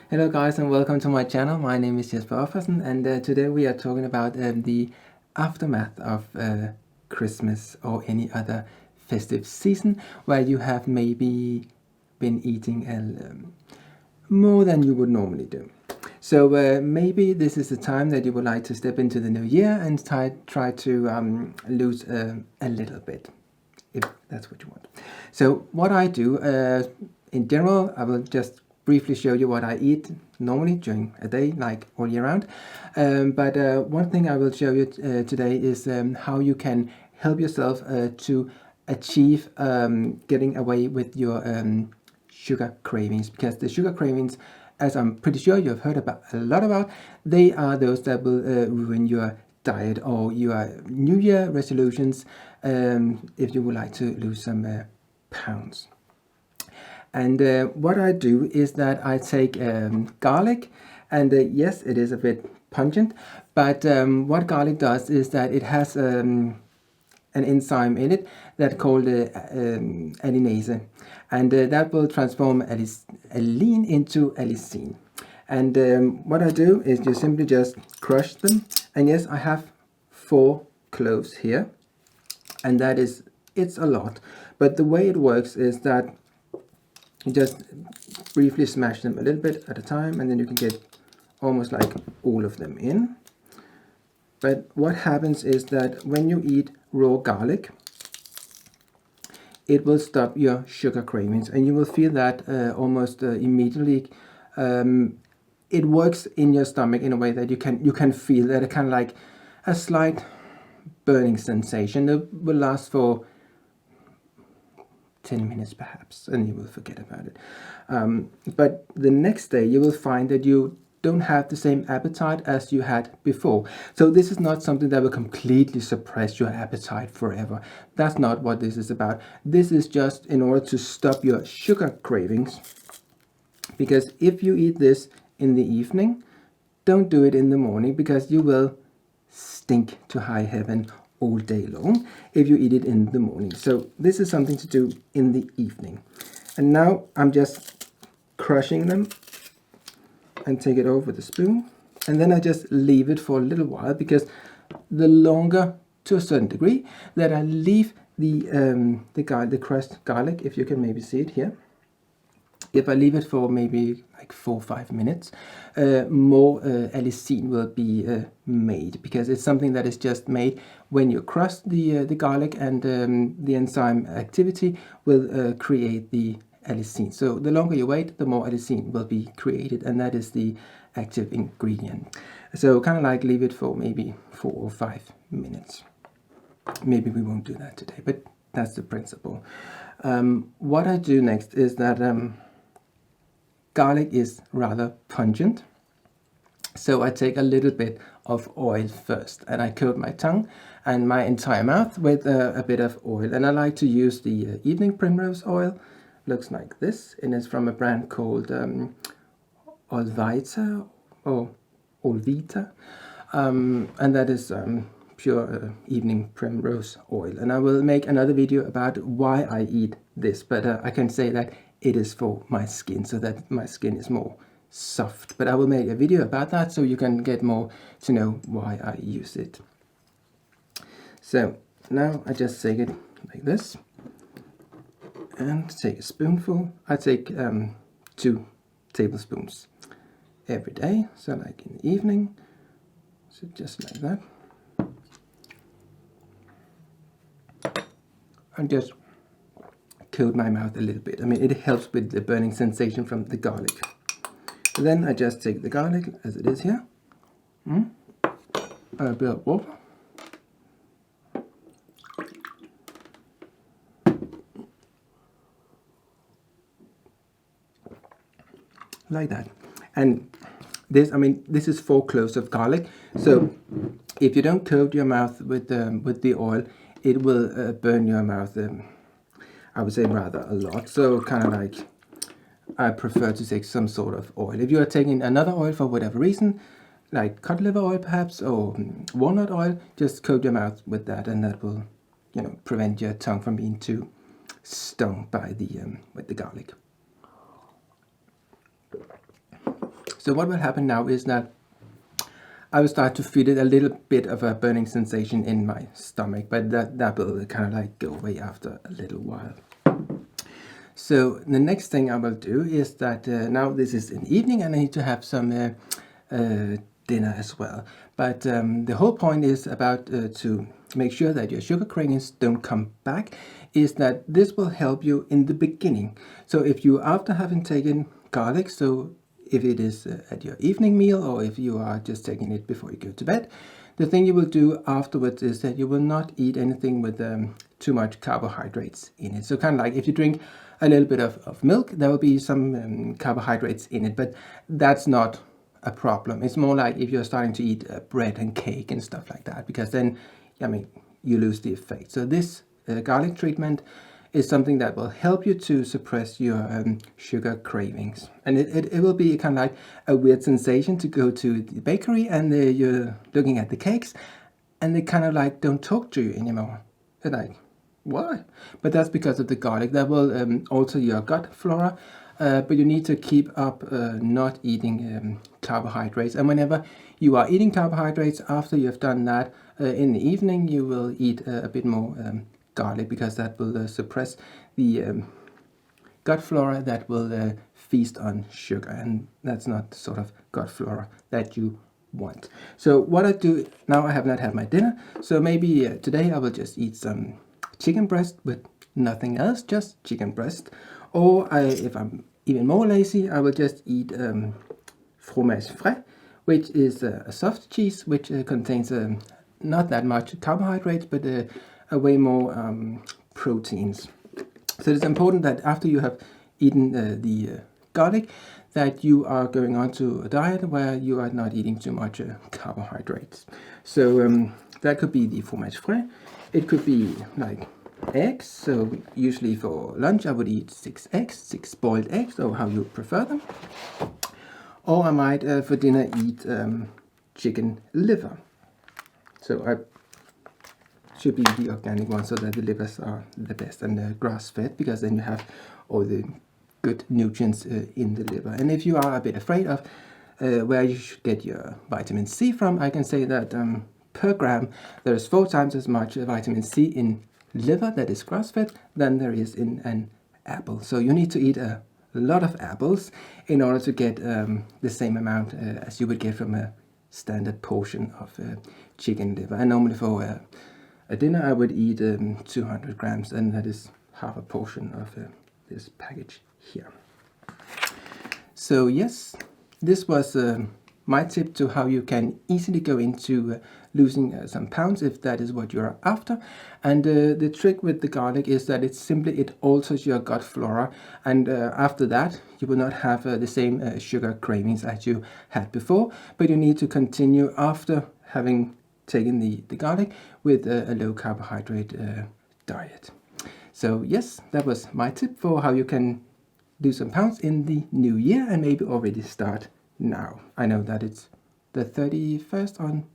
Hello guys and welcome to my channel. My name is Jesper Offersen and today we are talking about the aftermath of Christmas or any other festive season where you have maybe been eating more than you would normally do. So maybe this is the time that you would like to step into the new year and try to lose a little bit, if that's what you want. So what I do in general, I will just briefly show you what I eat normally during a day, like all year round. But one thing I will show you today is how you can help yourself to achieve getting away with your sugar cravings, because the sugar cravings, as I'm pretty sure you've heard about a lot about, they are those that will ruin your diet or your New Year resolutions if you would like to lose some pounds. And what I do is that I take garlic, and yes, it is a bit pungent, but what garlic does is that it has an enzyme in it that's called alliinase, and that will transform alliin into allicin. And what I do is you simply just crush them, and yes, I have 4 cloves here, and it's a lot, but the way it works is that you just briefly smash them a little bit at a time, and then you can get almost like all of them in. But what happens is that when you eat raw garlic, it will stop your sugar cravings, and you will feel that almost immediately. It works in your stomach in a way that you can feel that it kind of like a slight burning sensation. It will last for 10 minutes perhaps, and you will forget about it. But the next day you will find that you don't have the same appetite as you had before. So this is not something that will completely suppress your appetite forever. That's not what this is about. This is just in order to stop your sugar cravings. Because if you eat this in the evening, don't do it in the morning, because you will stink to high heaven all day long if you eat it in the morning. So this is something to do in the evening. And now I'm just crushing them and take it over with a spoon, and then I just leave it for a little while, because the longer, to a certain degree, that I leave the crushed garlic, if you can maybe see it here, if I leave it for maybe like 4 or 5 minutes, more allicin will be made, because it's something that is just made when you crush the garlic, and the enzyme activity will create the allicin. So the longer you wait, the more allicin will be created, and that is the active ingredient. So kind of like leave it for maybe 4 or 5 minutes. Maybe we won't do that today, but that's the principle. What I do next is that garlic is rather pungent, so I take a little bit of oil first, and I coat my tongue and my entire mouth with a bit of oil. And I like to use the evening primrose oil. Looks like this, and it's from a brand called Olvita or Olvita, and that is pure evening primrose oil. And I will make another video about why I eat this, but I can say that it is for my skin, so that my skin is more soft. But I will make a video about that, so you can get more to know why I use it. So now I just take it like this, and take a spoonful. I take 2 tablespoons every day, so like in the evening, so just like that, and just coat my mouth a little bit. I mean, it helps with the burning sensation from the garlic. And then I just take the garlic as it is here, a bit of water, like that. And this, I mean, this is 4 cloves of garlic. So if you don't coat your mouth with the oil, it will burn your mouth. I would say rather a lot. So kind of like, I prefer to take some sort of oil. If you are taking another oil for whatever reason, like cod liver oil perhaps, or walnut oil, just coat your mouth with that, and that will, you know, prevent your tongue from being too stung by the with the garlic. So what will happen now is that I will start to feel it a little bit of a burning sensation in my stomach, but that will kind of like go away after a little while. So the next thing I will do is that now this is in the evening and I need to have some dinner as well. But the whole point is about to make sure that your sugar cravings don't come back, is that this will help you in the beginning. So if you, after having taken garlic, so if it is at your evening meal or if you are just taking it before you go to bed, the thing you will do afterwards is that you will not eat anything with too much carbohydrates in it. So kind of like if you drink a little bit of milk, there will be some carbohydrates in it, but that's not a problem. It's more like if you're starting to eat bread and cake and stuff like that, because then, I mean, you lose the effect. So this garlic treatment is something that will help you to suppress your sugar cravings. And it will be kind of like a weird sensation to go to the bakery and you're looking at the cakes and they kind of like don't talk to you anymore. They're like, why? But that's because of the garlic. That will alter your gut flora, but you need to keep up not eating carbohydrates. And whenever you are eating carbohydrates, after you've done that in the evening, you will eat a bit more garlic, because that will suppress the gut flora that will feast on sugar, and that's not the sort of gut flora that you want. So what I do now, I have not had my dinner, so maybe today I will just eat some chicken breast with nothing else, just chicken breast. Or if I'm even more lazy, I will just eat Fromage Frais, which is a soft cheese which contains not that much carbohydrates, but a way more proteins. So it's important that after you have eaten the garlic, that you are going on to a diet where you are not eating too much carbohydrates. So that could be the Fromage Frais. It could be like eggs. So usually for lunch I would eat 6 eggs, 6 boiled eggs, or how you prefer them. Or I might for dinner eat chicken liver. So I should be the organic one, so that the livers are the best, and the grass-fed, because then you have all the good nutrients in the liver. And if you are a bit afraid of where you should get your vitamin C from, I can say that per gram there is 4 times as much vitamin C in liver that is grass-fed than there is in an apple. So you need to eat a lot of apples in order to get the same amount as you would get from a standard portion of chicken liver. And normally for a dinner I would eat 200 grams, and that is half a portion of this package here. So yes, this was my tip to how you can easily go into losing some pounds if that is what you're after. And the trick with the garlic is that it alters your gut flora, and after that you will not have the same sugar cravings as you had before, but you need to continue after having taken the garlic with a low carbohydrate diet. So yes, that was my tip for how you can lose some pounds in the new year, and maybe already start now. I know that it's the 31st on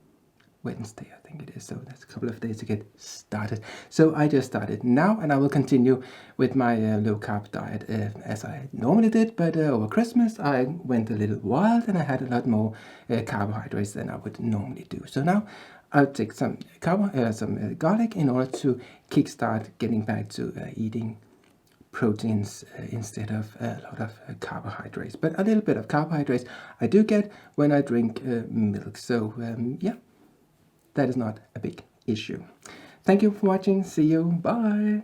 Wednesday, I think it is, so that's a couple of days to get started. So I just started now, and I will continue with my low carb diet as I normally did, but over Christmas I went a little wild and I had a lot more carbohydrates than I would normally do. So now I'll take some garlic in order to kickstart getting back to eating proteins instead of a lot of carbohydrates. But a little bit of carbohydrates I do get when I drink milk. So yeah, that is not a big issue. Thank you for watching. See you. Bye.